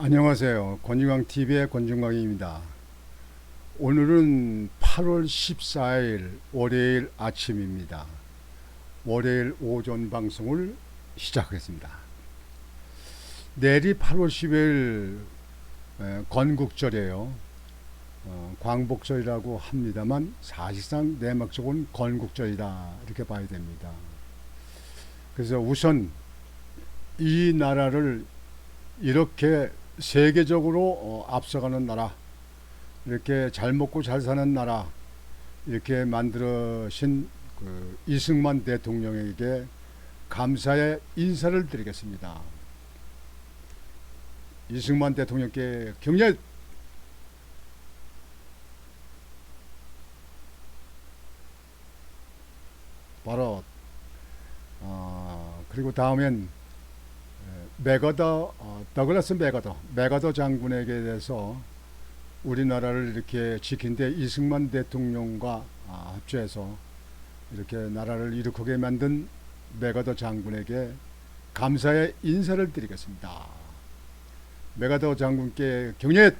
안녕하세요. 권중광TV의 권중광입니다. 오늘은 8월 14일 월요일 아침입니다. 월요일 오전 방송을 시작하겠습니다. 내일이 8월 10일 건국절이에요. 광복절이라고 합니다만 사실상 내막적으로는 건국절이다 이렇게 봐야 됩니다. 그래서 우선 이 나라를 이렇게 세계적으로 앞서가는 나라, 이렇게 잘 먹고 잘 사는 나라, 이렇게 만들어신 이승만 대통령에게 감사의 인사를 드리겠습니다. 이승만 대통령께 격려. 바로 그리고 다음엔 더글라스 맥어더 장군에게 대해서 우리나라를 이렇게 지킨 데 이승만 대통령과 합주해서 이렇게 나라를 일으키게 만든 맥어더 장군에게 감사의 인사를 드리겠습니다. 맥어더 장군께 격려.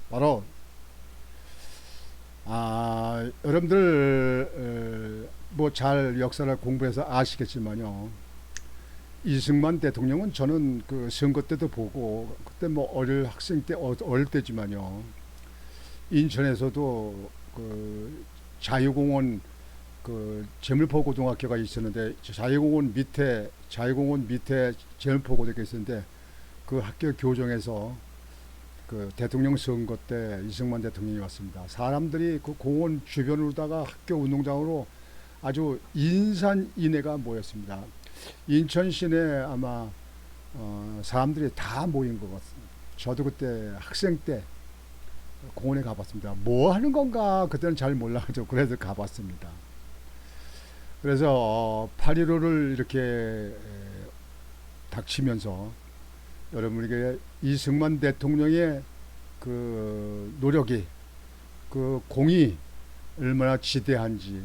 바로 여러분들 뭐 잘 역사를 공부해서 아시겠지만요. 이승만 대통령은 저는 그 선거 때도 보고 그때 뭐 어릴 학생 때 어릴 때지만요. 인천에서도 그 자유공원 그 제물포 고등학교가 있었는데 자유공원 밑에 제물포 고등학교가 있었는데 그 학교 교정에서 그 대통령 선거 때 이승만 대통령이 왔습니다. 사람들이 그 공원 주변으로다가 학교 운동장으로 아주 인산인해가 모였습니다. 인천 시내 아마 사람들이 다 모인 것 같습니다. 저도 그때 학생 때 공원에 가봤습니다. 뭐 하는 건가 그때는 잘 몰라가지고 그래서 가봤습니다. 그래서 8.15를 이렇게 닥치면서 여러분에게 이승만 대통령의 그 노력이, 그 공이 얼마나 지대한지,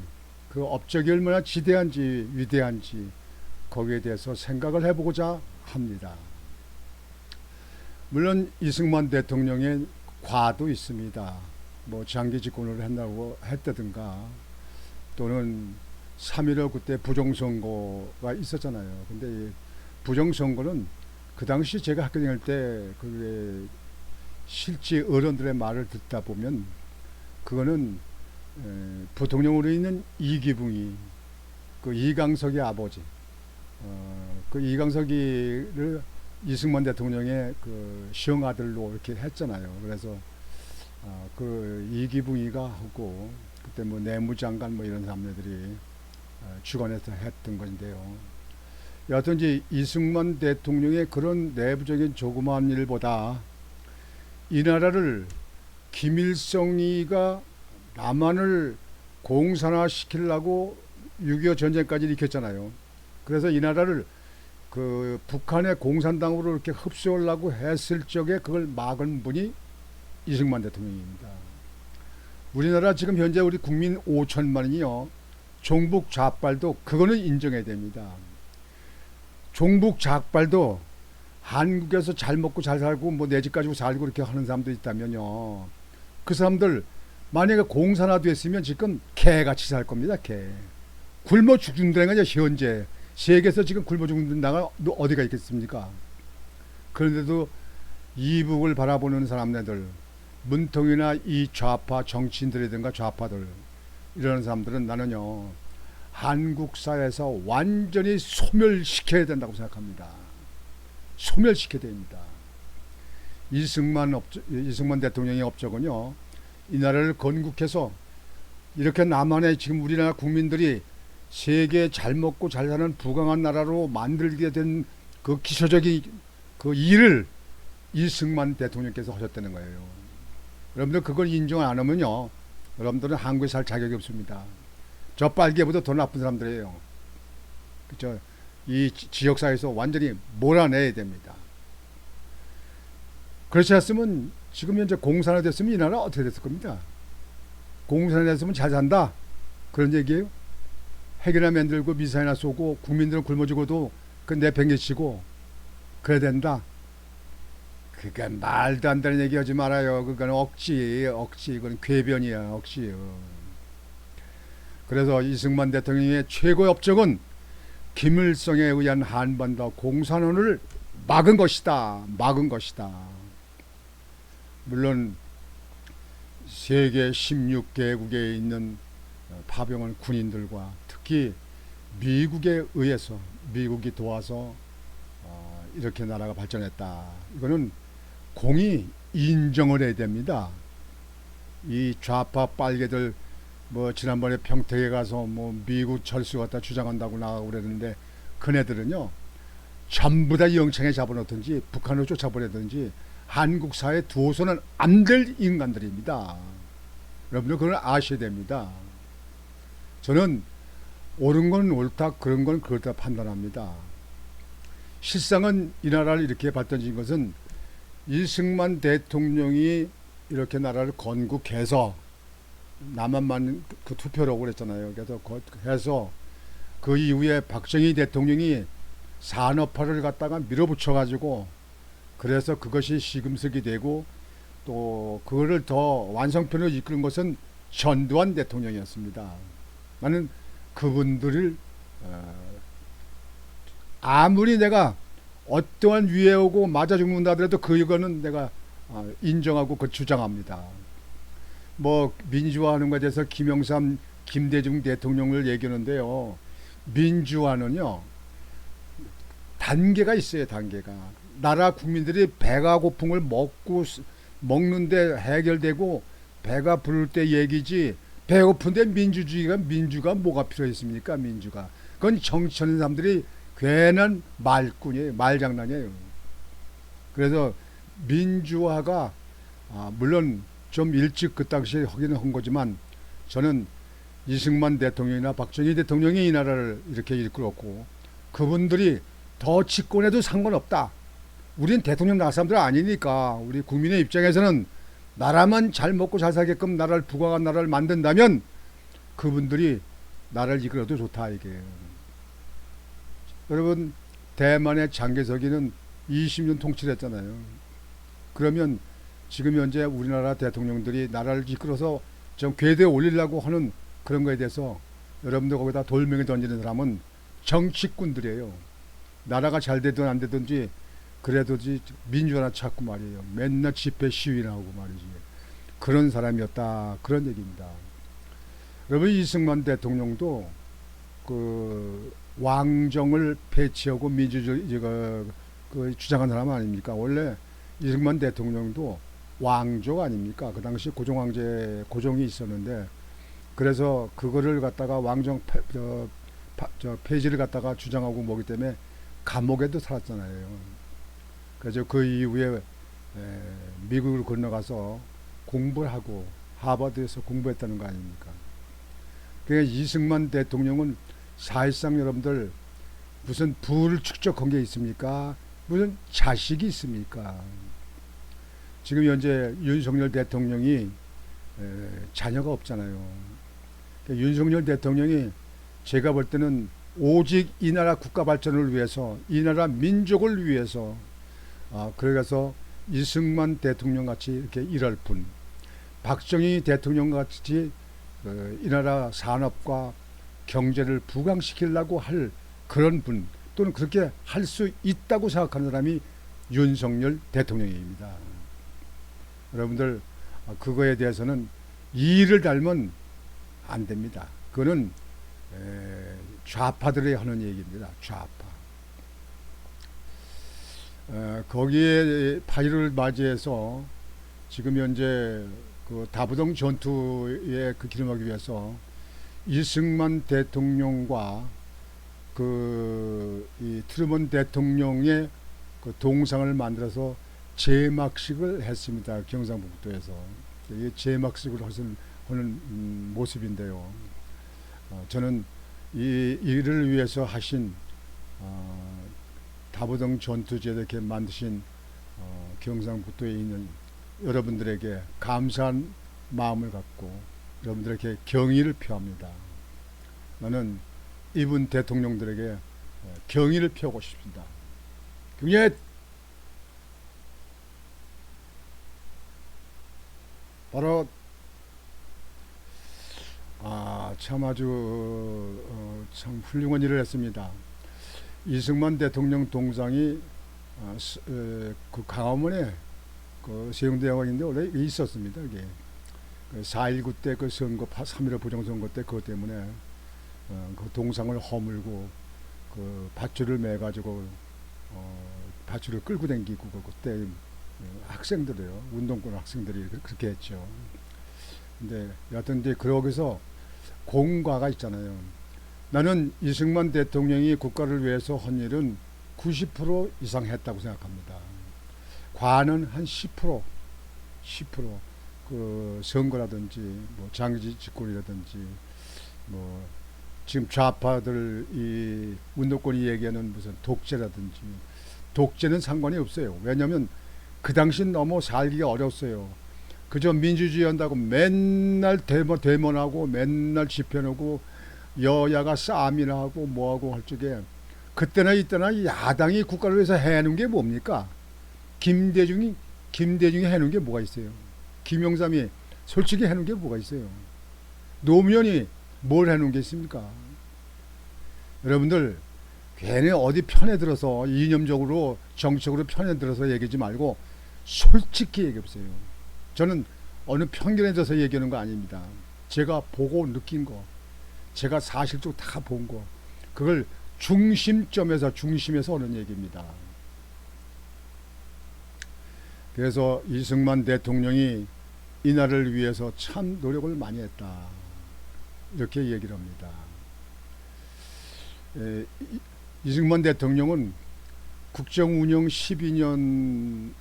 그 업적이 얼마나 지대한지 위대한지 거기에 대해서 생각을 해보고자 합니다. 물론 이승만 대통령의 과도 있습니다. 뭐 장기 집권을 했다든가 또는 3.15 그때 부정선거가 있었잖아요. 근데 이 부정선거는 그 당시 제가 학교 다닐 때 그게 실제 어른들의 말을 듣다 보면 그거는 부통령으로 있는 이기붕이 그 이강석의 아버지 그 이강석이를 이승만 대통령의 그 시형아들로 이렇게 했잖아요. 그래서 그 이기붕이가 하고 그때 뭐 내무장관 뭐 이런 사람들이 주관해서 했던 건데요. 여하튼 이제 이승만 대통령의 그런 내부적인 조그마한 일보다 이 나라를 김일성이가 남한을 공산화시키려고 6.25 전쟁까지 일으켰잖아요. 그래서 이 나라를 그 북한의 공산당으로 이렇게 흡수하려고 했을 적에 그걸 막은 분이 이승만 대통령입니다. 우리나라 지금 현재 우리 국민 5천만이요. 종북 좌빨도 그거는 인정해야 됩니다. 종북 좌빨도 한국에서 잘 먹고 잘 살고 뭐 내 집 가지고 살고 이렇게 하는 사람도 있다면요. 그 사람들 만약에 공산화 됐으면 지금 개같이 살 겁니다. 개. 굶어 죽는다는 거죠. 현재 세계에서 지금 굶어 죽는 나라가 어디가 있겠습니까? 그런데도 이북을 바라보는 사람들, 문통이나 이 좌파 정치인들이든가 좌파들 이런 사람들은 나는요 한국사회에서 완전히 소멸시켜야 된다고 생각합니다. 소멸시켜야 됩니다. 이승만 대통령의 업적은요 이 나라를 건국해서 이렇게 남한에 지금 우리나라 국민들이 세계 잘 먹고 잘 사는 부강한 나라로 만들게 된 그 기초적인 그 일을 이승만 대통령께서 하셨다는 거예요. 여러분들 그걸 인정 안 하면요 여러분들은 한국에 살 자격이 없습니다. 저 빨개보다 더 나쁜 사람들이에요. 그죠? 이 지역사회에서 완전히 몰아내야 됩니다. 그렇지 않으면 지금 현재 공산화 됐으면 이 나라 어떻게 됐을 겁니까? 공산화 됐으면 잘 산다 그런 얘기예요. 핵이나 만들고 미사일이나 쏘고 국민들은 굶어 죽어도 그 내팽개치고 그래야 된다. 그건 말도 안 되는 얘기 하지 말아요. 그건 억지, 그건 궤변이야, 억지요. 그래서 이승만 대통령의 최고의 업적은 김일성에 의한 한반도 공산화를 막은 것이다. 물론 세계 16개국에 있는 파병한 군인들과 특히 미국에 의해서, 미국이 도와서 이렇게 나라가 발전했다. 이거는 공이 인정을 해야 됩니다. 이 좌파 빨개들 뭐 지난번에 평택에 가서 뭐 미국 철수 갖다 주장한다고 나가고 그랬는데 그네들은요 전부 다 영창에 잡아놓든지 북한으로 쫓아보내든지 한국 사회에 두어서는 안 될 인간들입니다. 여러분들 그걸 아셔야 됩니다. 저는 옳은 건 옳다, 그런 건 그렇다 판단합니다. 실상은 이 나라를 이렇게 발전시킨 것은 이승만 대통령이 이렇게 나라를 건국해서 남한만 그 투표라고 그랬잖아요. 그래서 해서 그 이후에 박정희 대통령이 산업화를 갖다가 밀어붙여가지고 그래서 그것이 시금석이 되고 또 그거를 더 완성편으로 이끄는 것은 전두환 대통령이었습니다. 나는 그분들을 아무리 내가 어떠한 위에 오고 맞아 죽는다 하더라도 그거는 내가 인정하고 그 주장합니다. 뭐 민주화하는 것에 대해서 김영삼, 김대중 대통령을 얘기하는데요. 민주화는요 단계가 있어요. 단계가. 나라 국민들이 배가 고픔을 먹는데 해결되고 배가 부를 때 얘기지 배고픈데 민주가 뭐가 필요했습니까? 민주가. 그건 정치하는 사람들이 괜한 말꾼이에요. 말장난이에요. 그래서 민주화가 물론 좀 일찍 그 당시에 하기는 한 거지만 저는 이승만 대통령이나 박정희 대통령이 이 나라를 이렇게 이끌었고 그분들이 더 집권해도 상관없다. 우린 대통령 나갈 사람들 아니니까 우리 국민의 입장에서는 나라만 잘 먹고 잘 살게끔 나라를 부강한 나라를 만든다면 그분들이 나라를 이끌어도 좋다 이게. 여러분 대만의 장개석이는 20년 통치를 했잖아요. 그러면 지금 현재 우리나라 대통령들이 나라를 이끌어서 좀 궤도에 올리려고 하는 그런 거에 대해서 여러분들 거기다 돌멩이 던지는 사람은 정치꾼들이에요. 나라가 잘 되든 안 되든지 그래도 민주화나 찾고 말이에요. 맨날 집회 시위나 하고 말이지. 그런 사람이었다. 그런 얘기입니다. 여러분 이승만 대통령도 그 왕정을 폐지하고 민주주의 주장한 사람 아닙니까? 원래 이승만 대통령도 왕족 아닙니까? 그 당시 고종이 있었는데 그래서 그거를 갖다가 왕정 폐지를 갖다가 주장하고 뭐기 때문에 감옥에도 살았잖아요. 그래서 그 이후에 미국을 건너가서 공부를 하고 하버드에서 공부했다는 거 아닙니까? 그러니까 이승만 대통령은 사실상 여러분들 무슨 부를 축적한 게 있습니까? 무슨 자식이 있습니까? 지금 현재 윤석열 대통령이 자녀가 없잖아요. 그러니까 윤석열 대통령이 제가 볼 때는 오직 이 나라 국가 발전을 위해서 이 나라 민족을 위해서 그래서 이승만 대통령 같이 이렇게 일할 분, 박정희 대통령 같이 이 나라 산업과 경제를 부강시키려고 할 그런 분 또는 그렇게 할 수 있다고 생각하는 사람이 윤석열 대통령입니다. 여러분들 그거에 대해서는 이의를 달면 안 됩니다. 그거는 좌파들이 하는 얘기입니다. 좌파. 거기에 8.15를 맞이해서 지금 현재 그 다부동 전투에 그 기념하기 위해서 이승만 대통령과 이 트루먼 대통령의 그 동상을 만들어서 제막식을 했습니다. 경상북도에서. 이게 제막식을 하는 모습인데요. 저는 이 일을 위해서 하신 다부동 전투제를 이렇게 만드신 경상북도에 있는 여러분들에게 감사한 마음을 갖고 여러분들에게 경의를 표합니다. 나는 이분 대통령들에게 경의를 표하고 싶습니다. 경례. 바로 참 아주 참 훌륭한 일을 했습니다. 이승만 대통령 동상이 그 강화문에 그 세종대왕인데 원래 있었습니다. 이게 4.19 때 그 선거 3.15 부정선거 때 그것 때문에 그 동상을 허물고 그 밧줄을 매 가지고 밧줄을 끌고 다니고 그때 학생들이요, 운동권 학생들이 그렇게 했죠. 근데 여하튼 이제 거기서 공과가 있잖아요. 나는 이승만 대통령이 국가를 위해서 한 일은 90% 이상 했다고 생각합니다. 과는 한 10%, 그 선거라든지 뭐 장기 집권이라든지 뭐 지금 좌파들 이 운동권이 얘기하는 무슨 독재라든지, 독재는 상관이 없어요. 왜냐하면 그 당시 너무 살기가 어려웠어요. 그저 민주주의 한다고 맨날 데모하고 맨날 집회하고 여야가 싸움이나 하고 뭐하고 할 적에 그때나 이때나 야당이 국가를 위해서 해놓은 게 뭡니까? 김대중이 해놓은 게 뭐가 있어요? 김영삼이 솔직히 해놓은 게 뭐가 있어요? 노무현이 뭘 해놓은 게 있습니까? 여러분들 괜히 어디 편에 들어서 이념적으로 정책으로 편에 들어서 얘기하지 말고 솔직히 얘기해 보세요. 저는 어느 편견에 들어서 얘기하는 거 아닙니다. 제가 보고 느낀 거, 제가 사실적으로 다 본 거, 그걸 중심에서 오는 얘기입니다. 그래서 이승만 대통령이 이 나라를 위해서 참 노력을 많이 했다, 이렇게 얘기를 합니다. 이승만 대통령은 국정 운영 12년에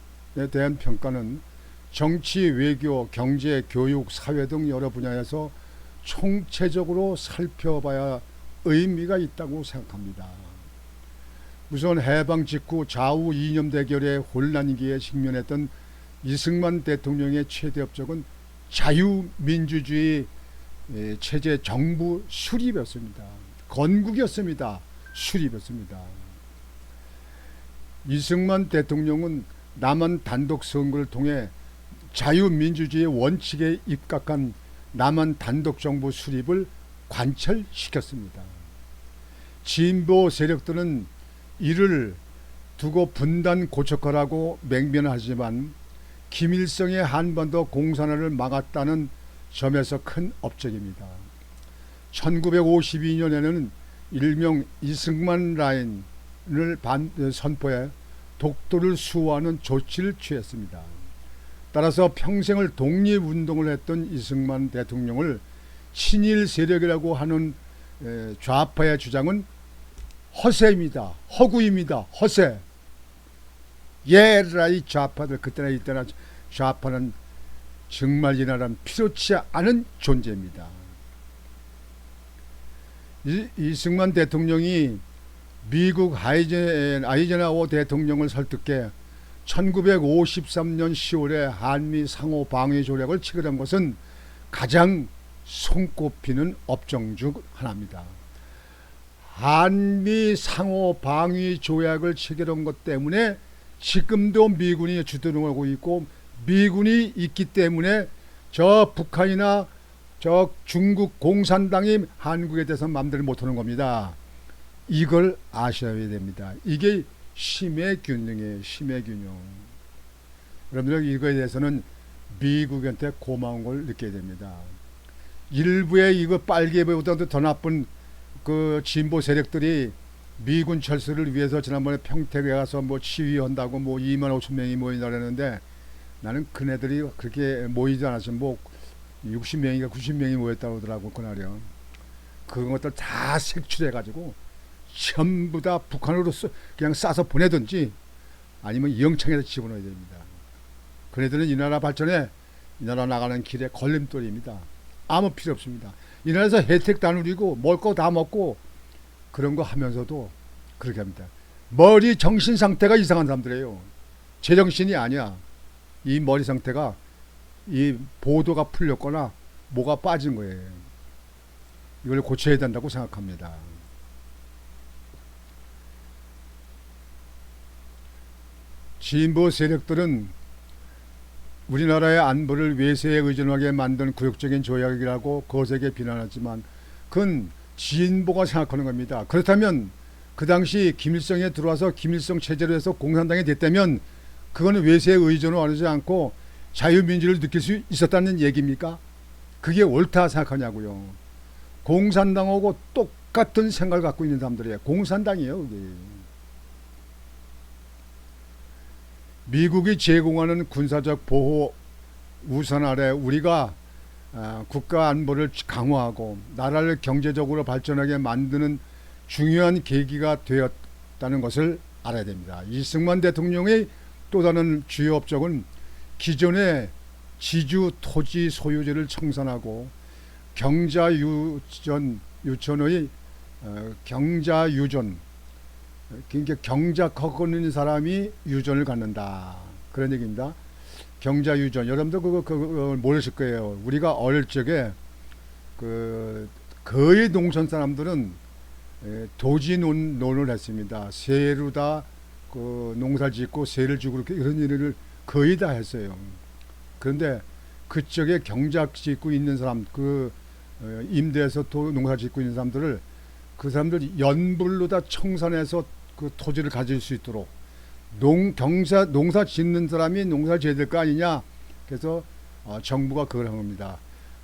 대한 평가는 정치, 외교, 경제, 교육, 사회 등 여러 분야에서 총체적으로 살펴봐야 의미가 있다고 생각합니다. 우선 해방 직후 좌우 이념 대결의 혼란기에 직면했던 이승만 대통령의 최대 업적은 자유민주주의 체제 정부 수립이었습니다. 건국이었습니다. 수립이었습니다. 이승만 대통령은 남한 단독 선거를 통해 자유민주주의 원칙에 입각한 남한 단독 정부 수립을 관철시켰습니다. 진보 세력들은 이를 두고 분단 고척하라고 맹변하지만 김일성의 한반도 공산화를 막았다는 점에서 큰 업적입니다. 1952년에는 일명 이승만 라인을 선포해 독도를 수호하는 조치를 취했습니다. 따라서 평생을 독립운동을 했던 이승만 대통령을 친일 세력이라고 하는 좌파의 주장은 허세입니다. 허구입니다. 허세. 예라 이 좌파들, 그때나 이때나 좌파는 정말 이 나라는 필요치 않은 존재입니다. 이승만 대통령이 미국 아이젠하워 대통령을 설득해 1953년 10월에 한미 상호 방위 조약을 체결한 것은 가장 손꼽히는 업종 중 하나입니다. 한미 상호 방위 조약을 체결한 것 때문에 지금도 미군이 주둔하고 있고, 미군이 있기 때문에 저 북한이나 저 중국 공산당이 한국에 대해서 마음대로 못하는 겁니다. 이걸 아셔야 됩니다. 이게 힘의 균형이에요. 힘의 균형. 여러분들 이거에 대해서는 미국한테 고마운 걸 느껴야 됩니다. 일부의 이거 빨개보다도 더 나쁜 그 진보 세력들이 미군 철수를 위해서 지난번에 평택에 가서 뭐 시위한다고 뭐 2만 5천 명이 모인다 그랬는데, 나는 그네들이 그렇게 모이지 않았어. 뭐 60명인가 90명이 모였다고 하더라고 그날이요. 그런 것들 다 색출해 가지고 전부 다 북한으로 그냥 싸서 보내든지 아니면 영창에서 집어넣어야 됩니다. 그네들은 이 나라 발전에, 이 나라 나가는 길에 걸림돌입니다. 아무 필요 없습니다. 이 나라에서 혜택 다 누리고 먹을 거 다 먹고 그런 거 하면서도 그렇게 합니다. 머리 정신 상태가 이상한 사람들이에요. 제정신이 아니야. 이 머리 상태가 이 보도가 풀렸거나 뭐가 빠진 거예요. 이걸 고쳐야 된다고 생각합니다. 진보 세력들은 우리나라의 안보를 외세에 의존하게 만든 굴욕적인 조약이라고 거세게 비난하지만 그건 진보가 생각하는 겁니다. 그렇다면 그 당시 김일성에 들어와서 김일성 체제로 해서 공산당이 됐다면 그거는 외세에 의존을 하지 않고 자유민주를 느낄 수 있었다는 얘기입니까? 그게 옳다 생각하냐고요. 공산당하고 똑같은 생각을 갖고 있는 사람들이에요. 공산당이에요. 그게. 미국이 제공하는 군사적 보호 우선 아래 우리가 국가 안보를 강화하고 나라를 경제적으로 발전하게 만드는 중요한 계기가 되었다는 것을 알아야 됩니다. 이승만 대통령의 또 다른 주요 업적은 기존의 지주 토지 소유지를 청산하고 유천의 경자유전, 그러니까 경작하고 있는 사람이 유전을 갖는다 그런 얘기입니다. 경자유전, 여러분들 그거 모르실 거예요. 우리가 어릴 적에 거의 농촌 사람들은 도지 논을 했습니다. 새로 다 농사 짓고 새를 주고 이런 일을 거의 다 했어요. 그런데 그쪽에 경작 짓고 있는 사람, 임대해서 농사 짓고 있는 사람들을 그 사람들 연불로 다 청산해서 그 토지를 가질 수 있도록 농사 짓는 사람이 농사 지어야 될 거 아니냐. 그래서 정부가 그걸 한 겁니다.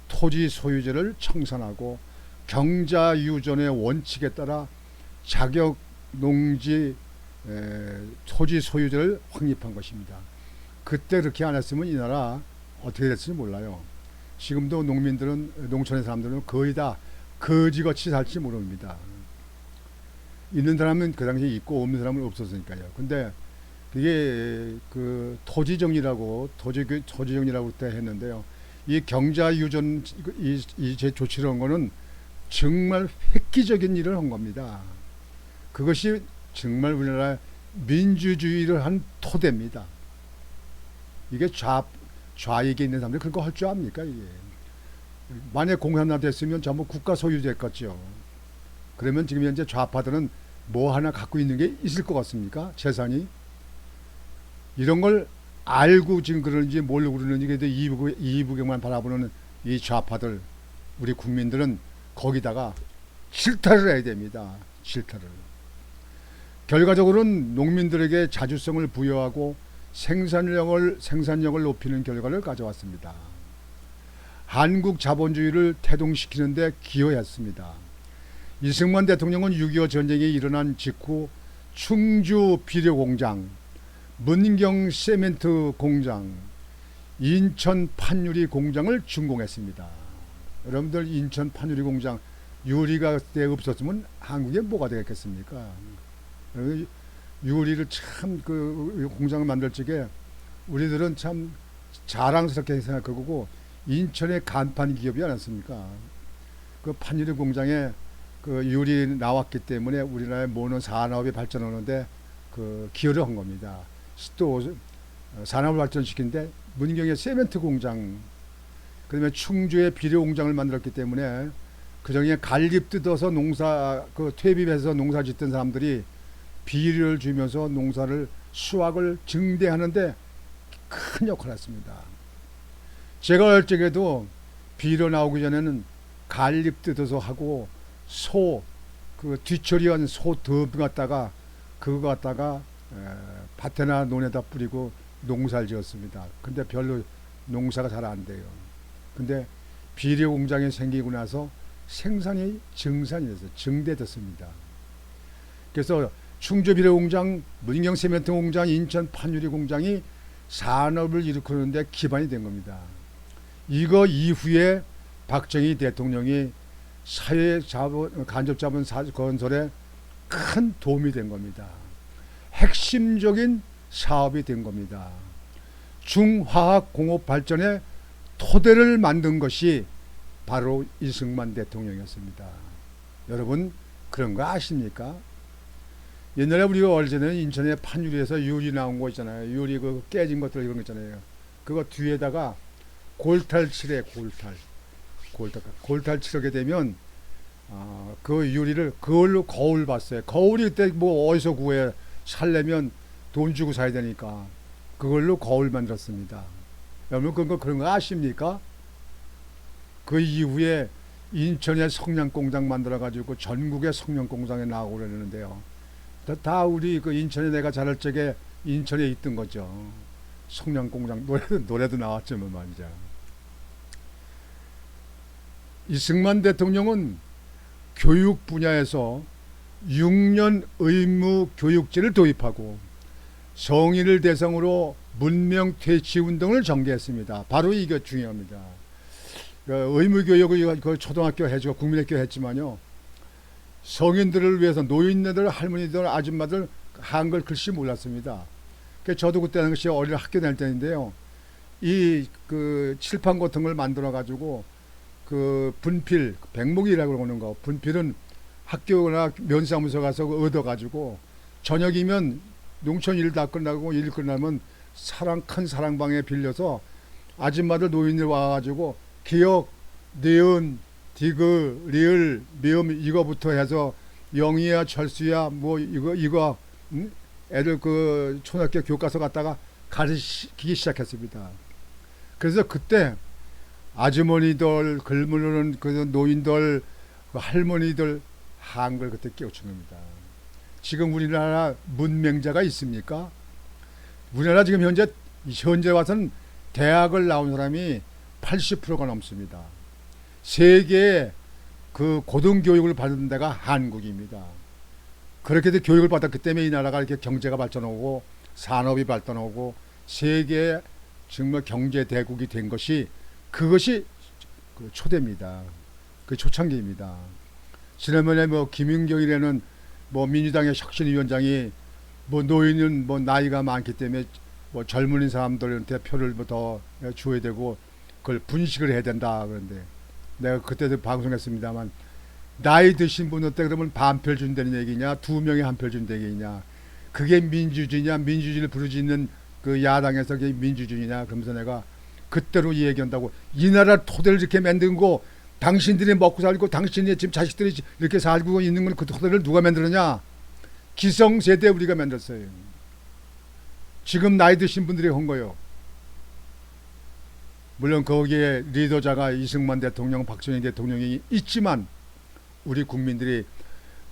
토지 소유자를 청산하고 경자유전의 원칙에 따라 자격 농지 토지 소유자를 확립한 것입니다. 그때 그렇게 안 했으면 이 나라 어떻게 됐을지 몰라요. 지금도 농촌의 사람들은 거의 다 거지같이 살지 모릅니다. 있는 사람은 그 당시에 있고 없는 사람은 없었으니까요. 근데 그게 토지정리라고 그때 했는데요. 이 경자유전 제 조치를 한 거는 정말 획기적인 일을 한 겁니다. 그것이 정말 우리나라 민주주의를 한 토대입니다. 이게 좌익에 있는 사람들이 그런 거 할 줄 압니까? 이게 만약 공산당 됐으면 전부 국가 소유됐겠죠. 그러면 지금 현재 좌파들은 뭐 하나 갖고 있는 게 있을 것 같습니까? 재산이. 이런 걸 알고 지금 그러는지 모르고 그러는지 그래도 이부경만 바라보는 이 좌파들, 우리 국민들은 거기다가 질타를 해야 됩니다. 질타를. 결과적으로는 농민들에게 자주성을 부여하고 생산력을 높이는 결과를 가져왔습니다. 한국 자본주의를 태동시키는 데 기여했습니다. 이승만 대통령은 6.25 전쟁이 일어난 직후 충주 비료공장, 문경 세멘트 공장, 인천 판유리 공장을 준공했습니다. 여러분들 인천 판유리 공장 유리가 그때 없었으면 한국에 뭐가 되겠습니까? 유리를 참 공장을 만들 적에 우리들은 참 자랑스럽게 생각하고 인천의 간판 기업이 아니었습니까? 그 판유리 공장에 유리 나왔기 때문에 우리나라의 모든 산업이 발전하는데 기여를 한 겁니다. 또 산업을 발전시키는데 문경의 세멘트 공장, 그다음에 충주의 비료 공장을 만들었기 때문에 그중에 갈립 뜯어서 퇴비해서 농사 짓던 사람들이 비료를 주면서 수확을 증대하는데 큰 역할을 했습니다. 제가 어릴 적에도 비료 나오기 전에는 갈립 뜯어서 하고 뒤처리한 소 덤 갖다가 밭에나 논에다 뿌리고 농사를 지었습니다. 근데 별로 농사가 잘 안 돼요. 근데 비료 공장이 생기고 나서 생산이 증대됐습니다. 그래서 충주 비료 공장, 문경 세멘트 공장, 인천 판유리 공장이 산업을 일으키는데 기반이 된 겁니다. 이거 이후에 박정희 대통령이 간접자본 건설에 큰 도움이 된 겁니다. 핵심적인 사업이 된 겁니다. 중화학 공업 발전의 토대를 만든 것이 바로 이승만 대통령이었습니다. 여러분 그런 거 아십니까? 옛날에 우리가 어릴 때는 인천에 판유리에서 유리 나온 거 있잖아요. 유리 깨진 것들 이런 거 있잖아요. 그거 뒤에다가 골탈 칠해. 골탈 칠하게 되면 그 유리를 그걸로 거울 봤어요. 거울이 그때 뭐 어디서 구해 살려면 돈 주고 사야 되니까 그걸로 거울 만들었습니다. 여러분 그런 거 아십니까? 그 이후에 인천에 성냥공장 만들어가지고 전국의 성냥공장에 나오고 그러는데요. 다 우리 그 인천에 내가 자랄 적에 인천에 있던 거죠. 성냥공장 노래도 나왔지만 말이죠. 이승만 대통령은 교육 분야에서 6년 의무 교육제를 도입하고 성인을 대상으로 문명 퇴치 운동을 전개했습니다. 바로 이게 중요합니다. 의무 교육을 그 초등학교 해주고 국민학교 했지만요. 성인들을 위해서 노인네들, 할머니들, 아줌마들 한글 글씨 몰랐습니다. 저도 그때 당시 어린 학교 다닐 때인데요. 이 그 칠판 같은 걸 만들어 가지고 그 분필, 백목이라고 그러는 거. 분필은 학교나 면사무소 가서 얻어 가지고 저녁이면 농촌 일 다 끝나고 일 끝나면 큰 사랑방에 빌려서 아줌마들 노인들 와가지고 기역, 니은, 디귿, 리을, 미음 이거부터 해서 영희야, 철수야, 뭐 이거 애들 그 초등학교 교과서 갖다가 가르치기 시작했습니다. 그래서 그때 아주머니들, 글무르는 그 노인들, 그 할머니들 한글 그때 깨우친 겁니다. 지금 우리나라 문맹자가 있습니까? 우리나라 지금 현재 와서는 대학을 나온 사람이 80%가 넘습니다. 세계에 그 고등교육을 받는 데가 한국입니다. 그렇게 해서 교육을 받았기 때문에 이 나라가 이렇게 경제가 발전하고 산업이 발전하고 세계의 정말 경제 대국이 된 것이 그것이 그 초대입니다. 그 초창기입니다. 지난번에 뭐 김윤경이라는 뭐 민주당의 혁신위원장이 뭐 노인은 뭐 나이가 많기 때문에 뭐 젊은 사람들한테 표를 뭐 더 줘야 되고 그걸 분식을 해야 된다. 그런데 내가 그때도 방송했습니다만 나이 드신 분한테 그러면 반표 준다는 얘기냐, 2명이 한 표 준다는 얘기냐, 그게 민주주의냐, 민주주의를 부르짖는 그 야당에서 그게 민주주의냐. 그러면서 내가 그때로 얘기한다고. 이 나라 토대를 이렇게 만든 거 당신들이 먹고 살고 당신이 지금 자식들이 이렇게 살고 있는 건 그 토대를 누가 만들었냐? 기성세대 우리가 만들었어요. 지금 나이 드신 분들이 한 거요. 물론 거기에 리더자가 이승만 대통령, 박정희 대통령이 있지만 우리 국민들이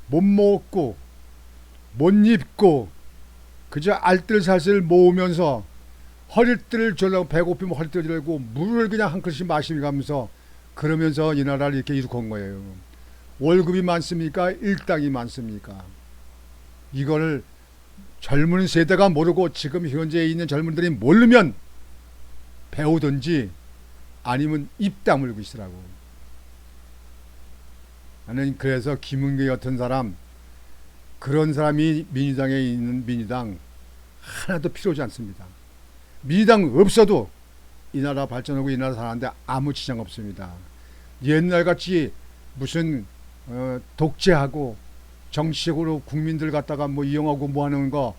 못 먹고 못 입고 그저 알뜰살뜰 모으면서 허리띠를 졸라고 배고프면 허리띠를 졸라고 물을 그냥 한 그릇씩 마시면서 그러면서 이 나라를 이렇게 이룩한 거예요. 월급이 많습니까? 일당이 많습니까? 이걸 젊은 세대가 모르고 지금 현재 있는 젊은들이 모르면 배우든지 아니면 입 다물고 있으라고. 나는 그래서 김은경 같은 사람, 그런 사람이 민주당에 있는 민주당 하나도 필요하지 않습니다. 민주당 없어도 이 나라 발전하고 이 나라 사는데 아무 지장 없습니다. 옛날같이 무슨 독재하고 정치적으로 국민들 갖다가 뭐 이용하고 뭐 하는 거,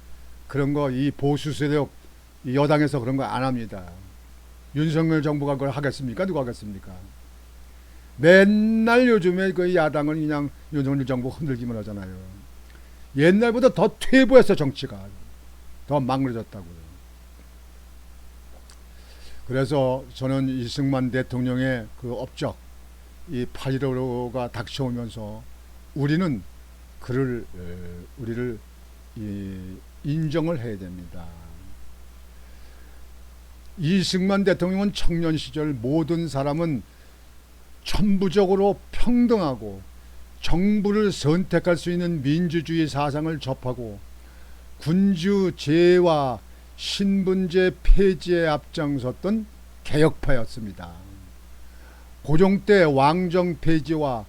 그런 거 이 보수 세력 여당에서 그런 거 안 합니다. 윤석열 정부가 그걸 하겠습니까? 누가 하겠습니까? 맨날 요즘에 그 야당은 그냥 윤석열 정부 흔들기만 하잖아요. 옛날보다 더 퇴보했어. 정치가 더 망가졌다고요. 그래서 저는 이승만 대통령의 그 업적, 이 8.15가 닥쳐오면서 우리는 우리를 인정을 해야 됩니다. 이승만 대통령은 청년 시절 모든 사람은 천부적으로 평등하고 정부를 선택할 수 있는 민주주의 사상을 접하고 군주제와 신분제 폐지에 앞장섰던 개혁파였습니다. 고종 때 왕정 폐지와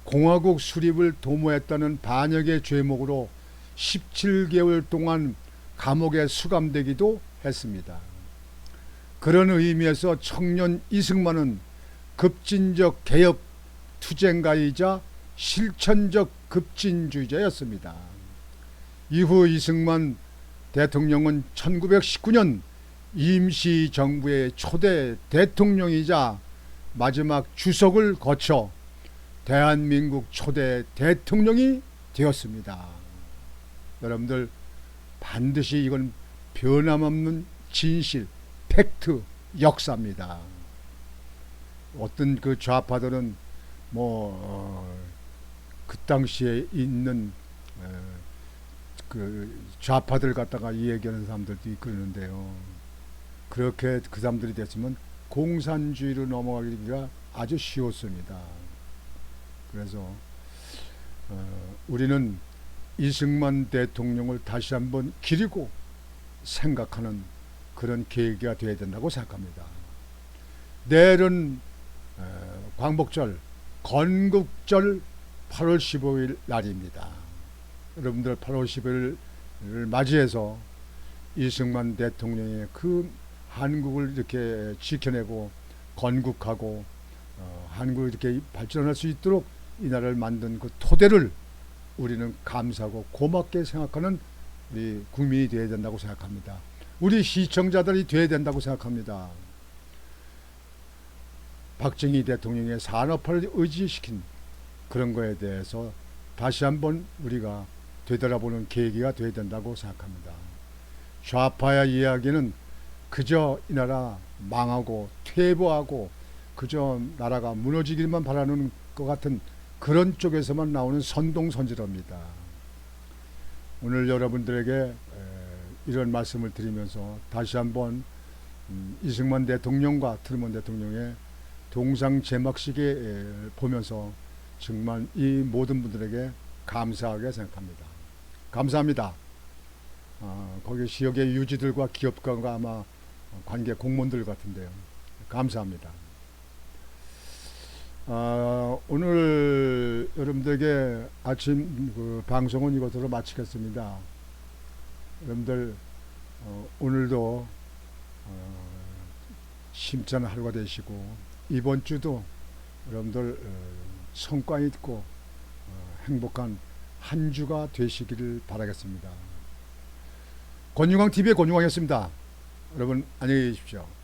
공화국 수립을 도모했다는 반역의 죄목으로 17개월 동안 감옥에 수감되기도 했습니다. 그런 의미에서 청년 이승만은 급진적 개혁 투쟁가이자 실천적 급진주의자였습니다. 이후 이승만 대통령은 1919년 임시정부의 초대 대통령이자 마지막 주석을 거쳐 대한민국 초대 대통령이 되었습니다. 여러분들 반드시 이건 변함없는 진실, 팩트, 역사입니다. 어떤 그 좌파들은 그 당시에 있는 그 좌파들 갖다가 이 얘기하는 사람들도 그러는데요. 그렇게 그 사람들이 됐으면 공산주의로 넘어가기가 아주 쉬웠습니다. 그래서 우리는 이승만 대통령을 다시 한번 기리고 생각하는 그런 계기가 되어야 된다고 생각합니다. 내일은 광복절, 건국절 8월 15일 날입니다. 여러분들 8월 15일을 맞이해서 이승만 대통령의 그 한국을 이렇게 지켜내고 건국하고 한국을 이렇게 발전할 수 있도록 이 나라를 만든 그 토대를 우리는 감사하고 고맙게 생각하는 우리 국민이 되어야 된다고 생각합니다. 우리 시청자들이 되어야 된다고 생각합니다. 박정희 대통령의 산업화를 의지시킨 그런 거에 대해서 다시 한번 우리가 되돌아보는 계기가 되어야 된다고 생각합니다. 좌파의 이야기는 그저 이 나라 망하고 퇴보하고 그저 나라가 무너지기만 바라는 것 같은 그런 쪽에서만 나오는 선동선지랍니다. 오늘 여러분들에게 이런 말씀을 드리면서 다시 한번 이승만 대통령과 트루먼 대통령의 동상 제막식에 보면서 정말 이 모든 분들에게 감사하게 생각합니다. 감사합니다. 거기 지역의 유지들과 기업가가 아마 관계 공무원들 같은데요. 감사합니다. 오늘 여러분들에게 아침 그 방송은 이것으로 마치겠습니다. 여러분들 오늘도 힘찬 하루가 되시고 이번 주도 여러분들 성과 있고 행복한 한 주가 되시기를 바라겠습니다. 권중광TV의 권중광이었습니다. 여러분 안녕히 계십시오.